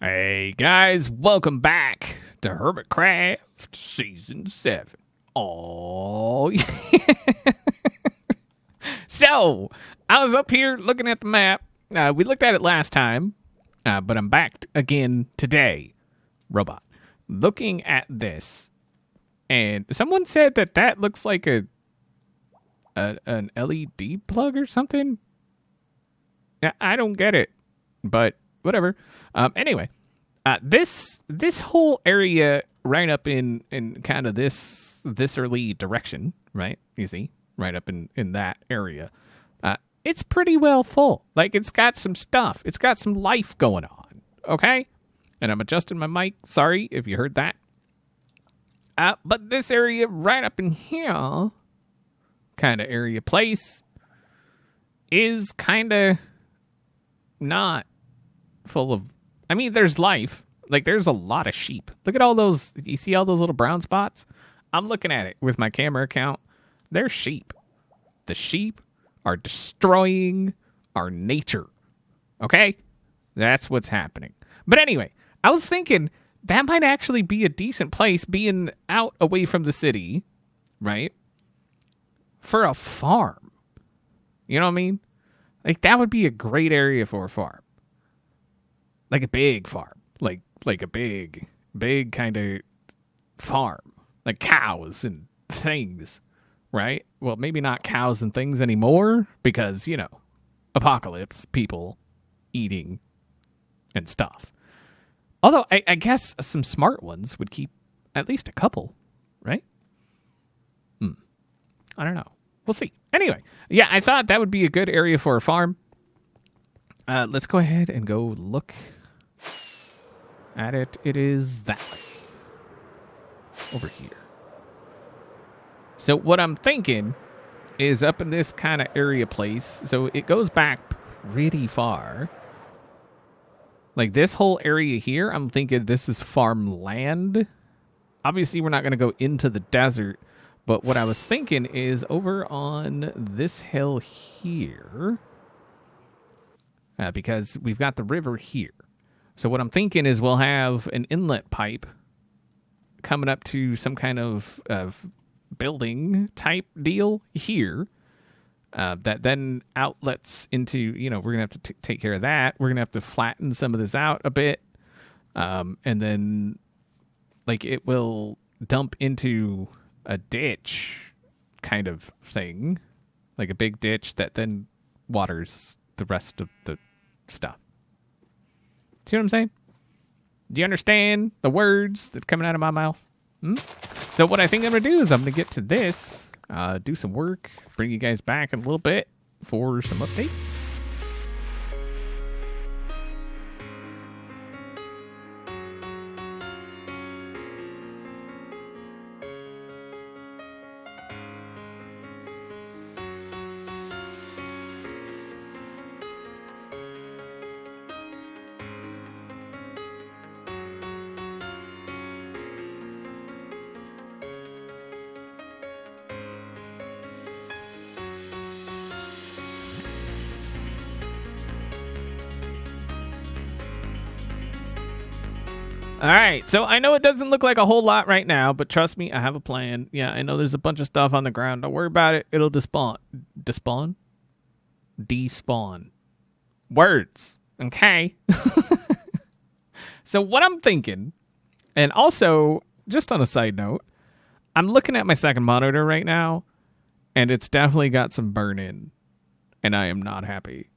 Hey guys, welcome back to Hermitcraft Season 7. Oh, yeah. So, I was up here looking at the map. We looked at it last time, but I'm back again today, robot, looking at this. And someone said that looks like an LED plug or something. I don't get it, but whatever. Anyway, this whole area right up in kind of this early direction, right? You see, right up in that area. It's pretty well full. Like, it's got some stuff. It's got some life going on, okay? And I'm adjusting my mic. Sorry if you heard that. But this area right up in here, kind of area place, is kind of not full of... I mean, there's life. Like, there's a lot of sheep. Look at all those... You see all those little brown spots? I'm looking at it with my camera account. They're sheep. The sheep are destroying our nature. Okay? That's what's happening. But anyway, I was thinking that might actually be a decent place, being out away from the city, right? For a farm. You know what I mean? Like, that would be a great area for a farm. Like a big farm. Like a big kind of farm. Like cows and things, right? Well, maybe not cows and things anymore because, you know, apocalypse, people eating and stuff. Although, I guess some smart ones would keep at least a couple, right? I don't know. We'll see. Anyway, yeah, I thought that would be a good area for a farm. Let's go ahead and go look at it. It is that way. Over here. So what I'm thinking is up in this kind of area place. So it goes back pretty far. Like this whole area here, I'm thinking this is farmland. Obviously, we're not going to go into the desert. But what I was thinking is over on this hill here, because we've got the river here. So what I'm thinking is we'll have an inlet pipe coming up to some kind of building type deal here that then outlets into, you know, we're going to have to take care of that. We're going to have to flatten some of this out a bit. And then, like, it will dump into a ditch kind of thing, like a big ditch that then waters the rest of the stuff. See what I'm saying? Do you understand the words that are coming out of my mouth? So what I think I'm going to do is I'm going to get to this, do some work, bring you guys back in a little bit for some updates. All right, so I know it doesn't look like a whole lot right now, but trust me, I have a plan. Yeah, I know there's a bunch of stuff on the ground. Don't worry about it. It'll despawn. Despawn? Despawn. Words. Okay. So what I'm thinking, and also, just on a side note, I'm looking at my second monitor right now, and it's definitely got some burn in, and I am not happy.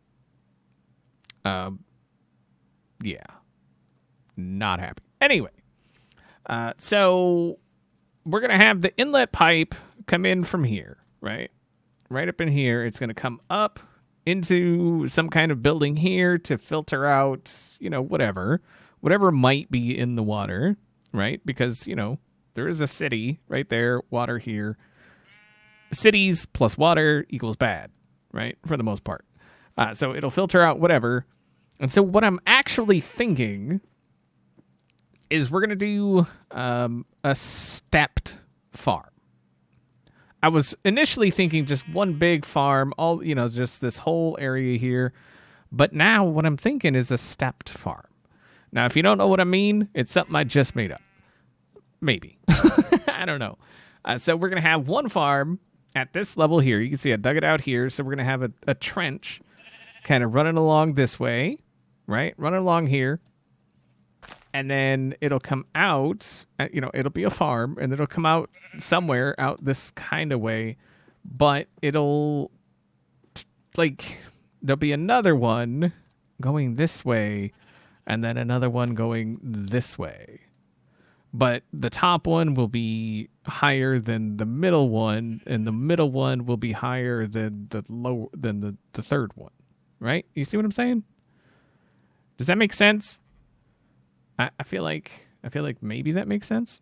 Yeah. Not happy. Anyway, so we're going to have the inlet pipe come in from here, right? Right up in here. It's going to come up into some kind of building here to filter out, you know, whatever might be in the water, right? Because, you know, there is a city right there, water here. Cities plus water equals bad, right? For the most part. So it'll filter out whatever. And so what I'm actually thinking is we're going to do a stepped farm. I was initially thinking just one big farm, all, you know, just this whole area here. But now what I'm thinking is a stepped farm. Now, if you don't know what I mean, it's something I just made up. Maybe. I don't know. So we're going to have one farm at this level here. You can see I dug it out here. So we're going to have a trench kind of running along this way, right? Running along here. And then it'll come out, it'll be a farm, and it'll come out somewhere out this kind of way. But it'll, there'll be another one going this way, and then another one going this way. But the top one will be higher than the middle one, and the middle one will be higher than the third one. Right? You see what I'm saying? Does that make sense? I feel like maybe that makes sense.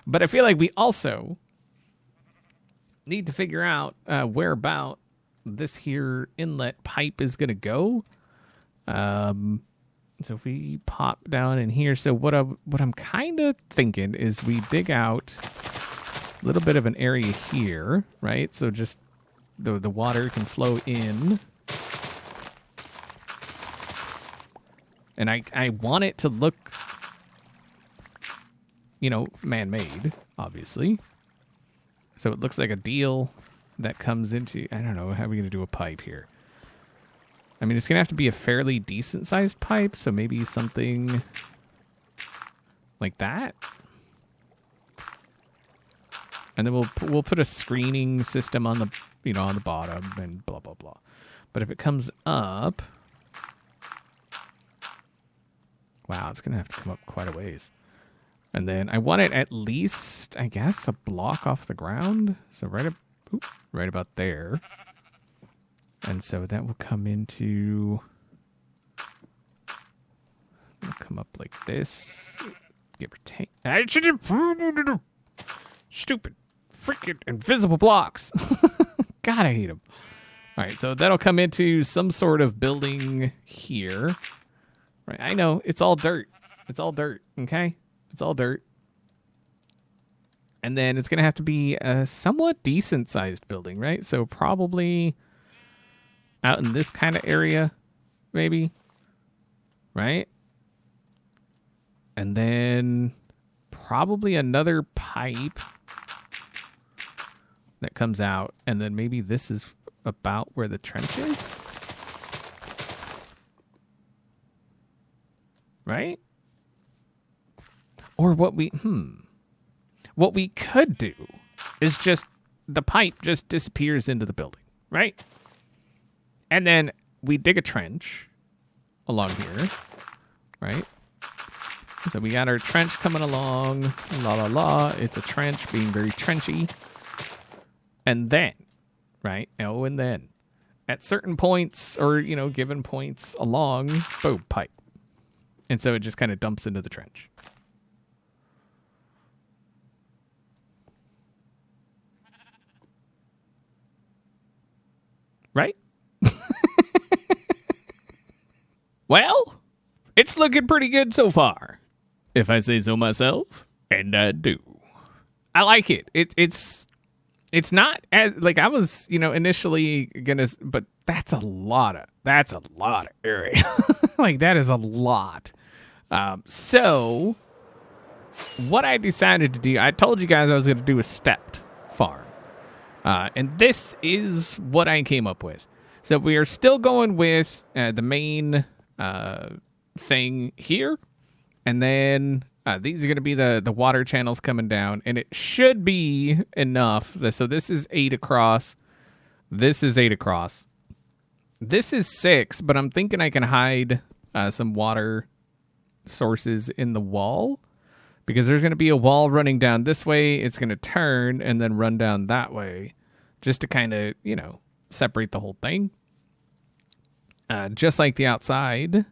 But I feel like we also need to figure out where about this here inlet pipe is going to go. So if we pop down in here, so what I'm kind of thinking is we dig out a little bit of an area here, right? So just the water can flow in. And I want it to look, man-made, obviously. So it looks like a deal that comes into, I don't know, how are we going to do a pipe here? I mean, it's going to have to be a fairly decent-sized pipe, so maybe something like that. And then we'll put a screening system on the, on the bottom and blah, blah, blah. But if it comes up, wow, it's going to have to come up quite a ways. And then I want it at least, I guess, a block off the ground. So right about there. And so that will come into, it'll come up like this. Give or take. Stupid freaking invisible blocks. God, I hate them. All right, so that'll come into some sort of building here. Right, I know, it's all dirt. It's all dirt, okay? It's all dirt. And then it's going to have to be a somewhat decent-sized building, right? So probably out in this kind of area, maybe. Right? And then probably another pipe that comes out. And then maybe this is about where the trench is. Right? Or what we could do is just the pipe just disappears into the building, right? And then we dig a trench along here, right? So we got our trench coming along, la la la. It's a trench being very trenchy. And then, right? Oh, and then at certain points or, given points along, boom, pipe. And so it just kind of dumps into the trench. Right? Well, it's looking pretty good so far, if I say so myself, and I do. I like it. It's not as like I was, initially gonna, but that's a lot of area. Like that is a lot. So what I decided to do, I told you guys I was going to do a stepped farm. And this is what I came up with. So we are still going with the main thing here. And then these are going to be the water channels coming down. And it should be enough. So this is 8 across. This is 8 across. This is 6, but I'm thinking I can hide some water sources in the wall. Because there's going to be a wall running down this way. It's going to turn and then run down that way. Just to kind of, separate the whole thing. Just like the outside,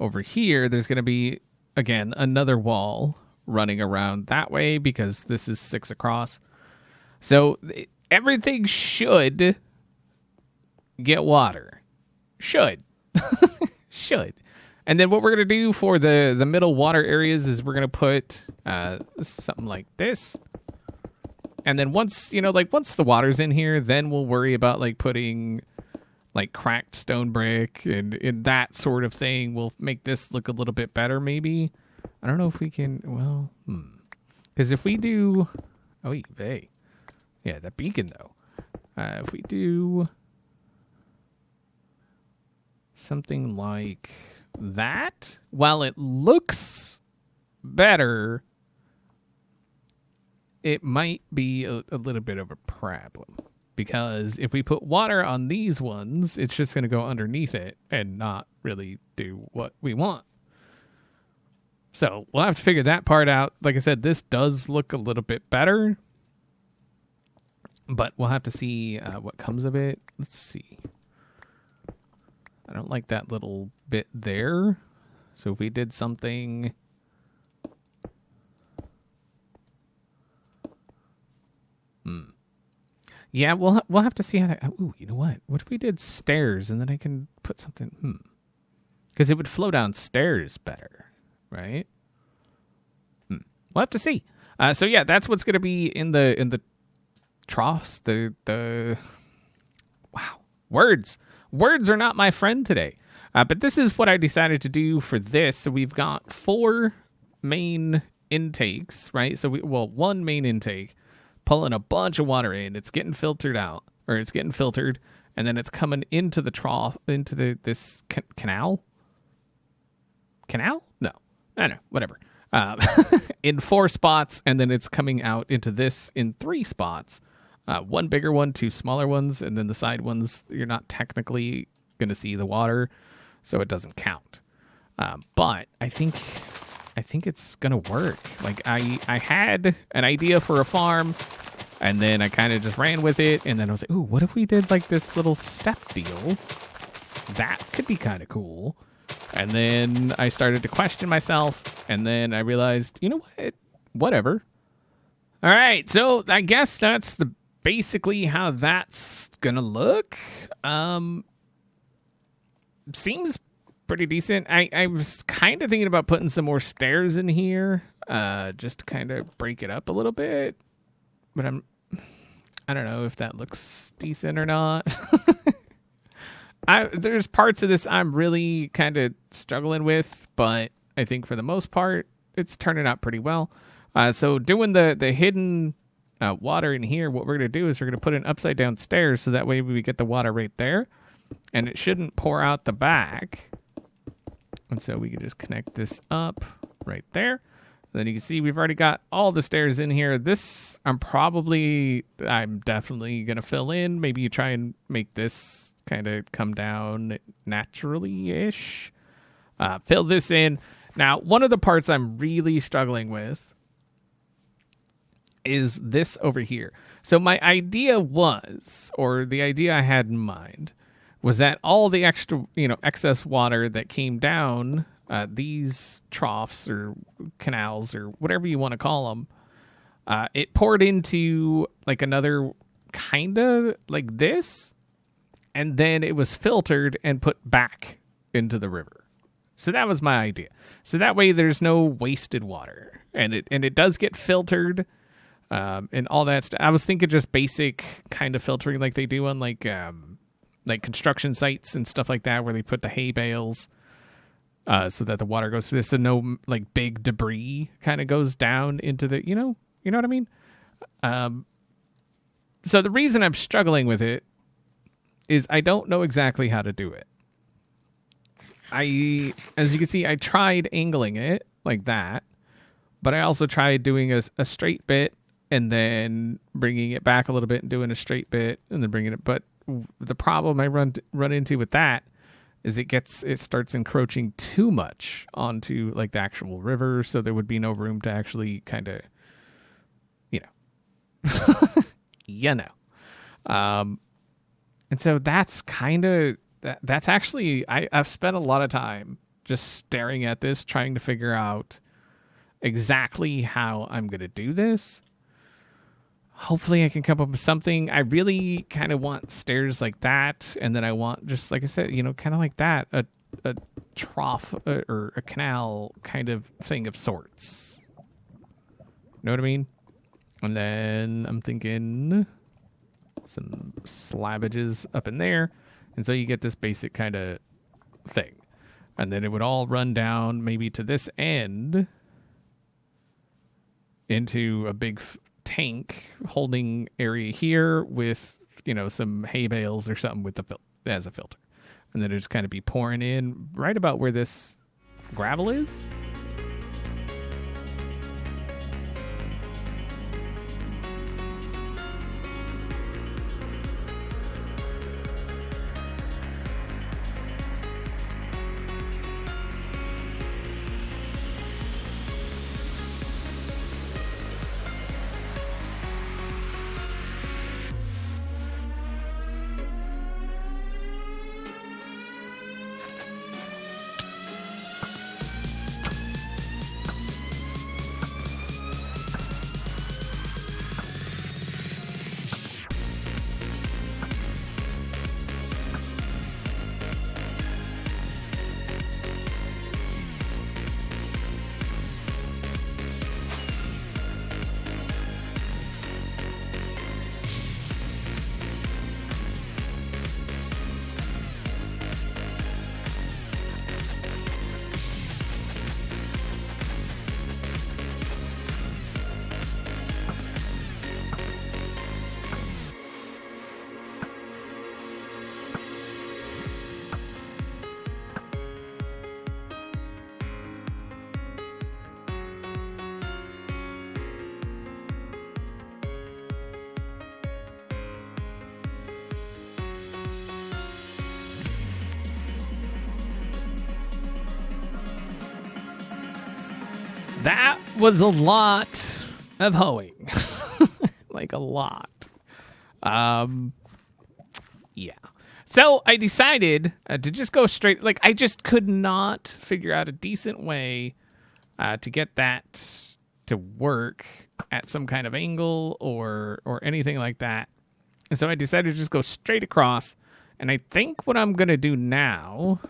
over here, there's going to be, again, another wall running around that way because this is 6 across. So everything should get water. Should. Should. And then what we're going to do for the middle water areas is we're going to put something like this. And then once the water's in here, then we'll worry about putting like cracked stone brick and that sort of thing will make this look a little bit better, maybe. I don't know if we can, well, because if we do, oh, hey, yeah, that beacon though. If we do something like that, while it looks better, it might be a little bit of a problem. Because if we put water on these ones, it's just going to go underneath it and not really do what we want. So we'll have to figure that part out. Like I said, this does look a little bit better. But we'll have to see what comes of it. Let's see. I don't like that little bit there. So if we did something... Yeah, we'll have to see how that... Ooh, you know what? What if we did stairs and then I can put something... Because it would flow downstairs better, right? We'll have to see. So yeah, that's what's going to be in the troughs. The wow, words are not my friend today. But this is what I decided to do for this. So we've got 4 main intakes, right? So one main intake, pulling a bunch of water in. It's getting filtered out, or it's getting filtered, and then it's coming into the trough, into this canal. Canal? No, I don't know. Whatever. In 4 spots, and then it's coming out into this in 3 spots. 1 bigger one, 2 smaller ones, and then the side ones, you're not technically going to see the water, so it doesn't count. But I think it's going to work. Like, I had an idea for a farm, and then I kind of just ran with it, and then I was like, ooh, what if we did, like, this little step deal? That could be kind of cool. And then I started to question myself, and then I realized, you know what? Whatever. All right, so I guess that's basically how that's gonna look. Seems pretty decent. I was kind of thinking about putting some more stairs in here, just to kind of break it up a little bit. But I don't know if that looks decent or not. There's parts of this I'm really kind of struggling with, but I think for the most part, it's turning out pretty well. So doing the hidden water in here, what we're going to do is we're going to put an upside down stairs, so that way we get the water right there, and it shouldn't pour out the back. And so we can just connect this up right there. Then you can see we've already got all the stairs in here. This I'm definitely going to fill in. Maybe you try and make this kind of come down naturally-ish. Fill this in. Now, one of the parts I'm really struggling with is this over here. So my idea was, or the idea I had in mind, was that all the extra, excess water that came down these troughs or canals or whatever you want to call them, it poured into like another kind of like this, and then it was filtered and put back into the river. So that was my idea. So that way there's no wasted water, and it does get filtered, and all that stuff. I was thinking just basic kind of filtering like they do on like construction sites and stuff like that, where they put the hay bales, so that the water goes through this, so no like big debris kind of goes down into the, you know what I mean? So the reason I'm struggling with it is I don't know exactly how to do it. As you can see, I tried angling it like that, but I also tried doing a straight bit and then bringing it back a little bit and doing a straight bit and then bringing it. But the problem I run into with that is it starts encroaching too much onto like the actual river, so there would be no room to actually kind of, and so that's kind of that's actually I've spent a lot of time just staring at this, trying to figure out exactly how I'm going to do this. Hopefully I can come up with something. I really kind of want stairs like that, and then I want, just like I said, kind of like that, a trough or a canal kind of thing of sorts. Know what I mean? And then I'm thinking some slabbages up in there. And so you get this basic kind of thing. And then it would all run down maybe to this end into a big tank holding area here with, you know, some hay bales or something with as a filter. And then it just kind of be pouring in right about where this gravel is. That was a lot of hoeing. Like a lot. Yeah. So I decided to just go straight. Like, I just could not figure out a decent way to get that to work at some kind of angle or anything like that. And so I decided to just go straight across. And I think what I'm going to do now,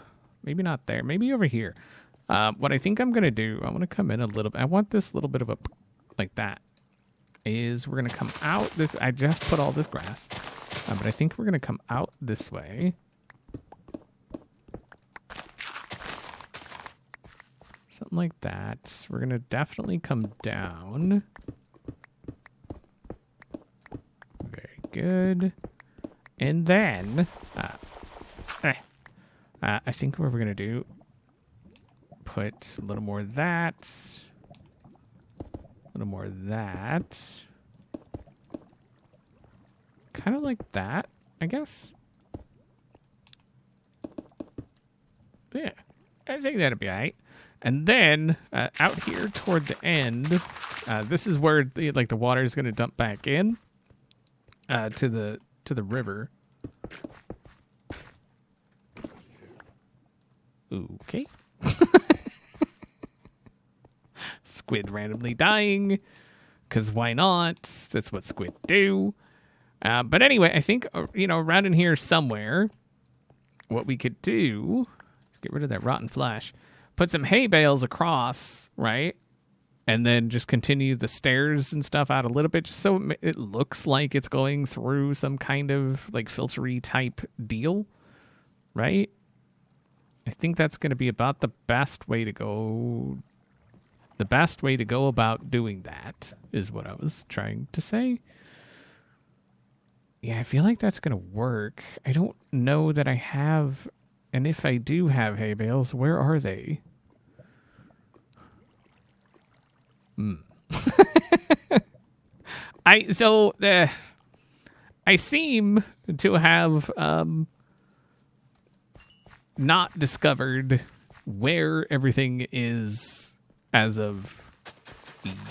maybe not there, maybe over here. What I think I'm going to do, I want to come in a little bit. I want this little bit of a, like that, is we're going to come out this. I just put all this grass, but I think we're going to come out this way. Something like that. We're going to definitely come down. Very good. And then, I think what we're going to do, put a little more of that, a little more of that, kind of like that, I guess. Yeah, I think that'd be all right. And then out here toward the end, this is where the water is going to dump back in to the river. Okay. Squid randomly dying, because why not? That's what squid do. But anyway, I think, around in here somewhere, what we could do, get rid of that rotten flesh, put some hay bales across, right? And then just continue the stairs and stuff out a little bit, just so it looks like it's going through some kind of like filtery type deal, right? I think that's going to be about the best way to go. The best way to go about doing that is what I was trying to say. Yeah, I feel like that's going to work. I don't know that I have, and if I do have hay bales, where are they? I seem to have not discovered where everything is as of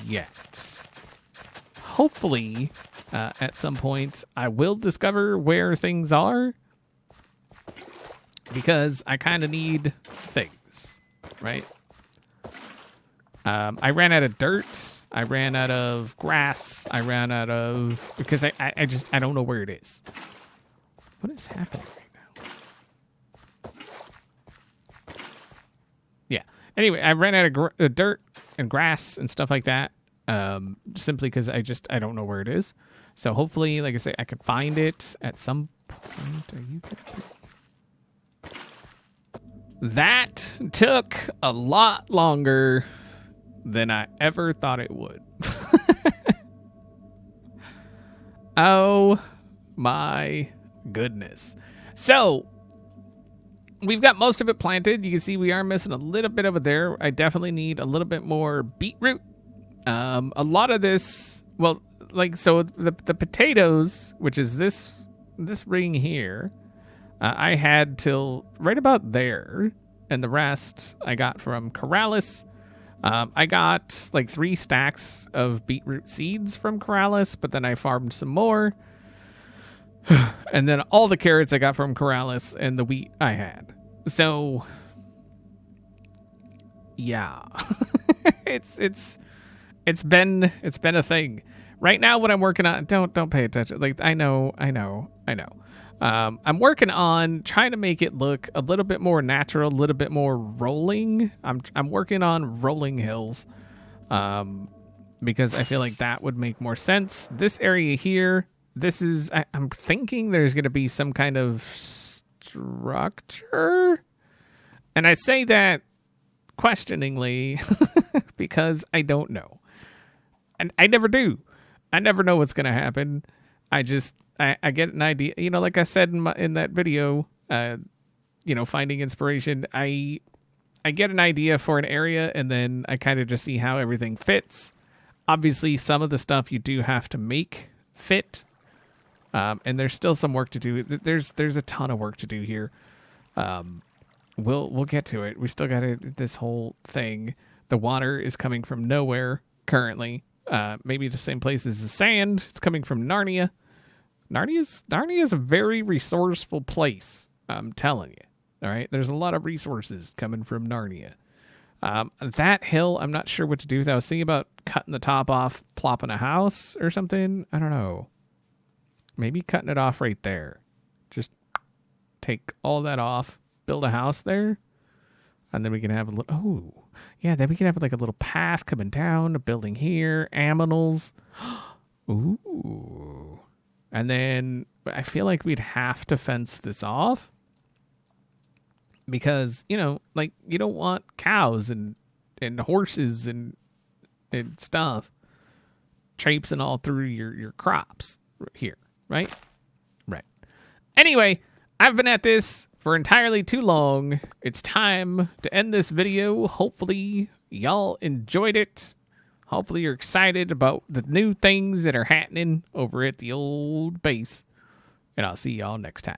yet. Hopefully, at some point, I will discover where things are, because I kind of need things, right? I ran out of dirt. I ran out of grass. I ran out of... Because I don't know where it is. What is happening right now? Yeah. Anyway, I ran out of dirt and grass and stuff like that. Simply because I don't know where it is. So hopefully, like I say, I could find it at some point. Are you gonna... That took a lot longer than I ever thought it would. Oh my goodness. So, we've got most of it planted. You can see we are missing a little bit over there. I definitely need a little bit more beetroot. A lot of this, well, like, so the potatoes, which is this ring here, I had till right about there, and the rest I got from Corrales. I got like 3 stacks of beetroot seeds from Corrales, but then I farmed some more. And then all the carrots I got from Corrales and the wheat I had. So, yeah. it's been a thing. Right now what I'm working on, don't pay attention. Like, I know. I'm working on trying to make it look a little bit more natural, a little bit more rolling. I'm working on rolling hills, because I feel like that would make more sense. This area here, I'm thinking there's going to be some kind of structure, and I say that questioningly because I don't know, and I never do. I never know what's going to happen. I get an idea, like I said in that video, finding inspiration. I get an idea for an area, and then I kind of just see how everything fits. Obviously, some of the stuff you do have to make fit, and there's still some work to do. There's a ton of work to do here. We'll get to it. We still got this whole thing. The water is coming from nowhere currently. Maybe the same place as the sand. It's coming from Narnia. Narnia's a very resourceful place. I'm telling you. All right, there's a lot of resources coming from Narnia. That hill, I'm not sure what to do with. I was thinking about cutting the top off, plopping a house or something. I don't know. Maybe cutting it off right there. Just take all that off, build a house there, and then we can have a little. Oh, yeah. Then we can have like a little path coming down, a building here, aminals. Ooh. And then I feel like we'd have to fence this off because, like, you don't want cows and horses and stuff traipsing all through your crops here, right? Right. Anyway, I've been at this for entirely too long. It's time to end this video. Hopefully y'all enjoyed it. Hopefully you're excited about the new things that are happening over at the old base. And I'll see y'all next time.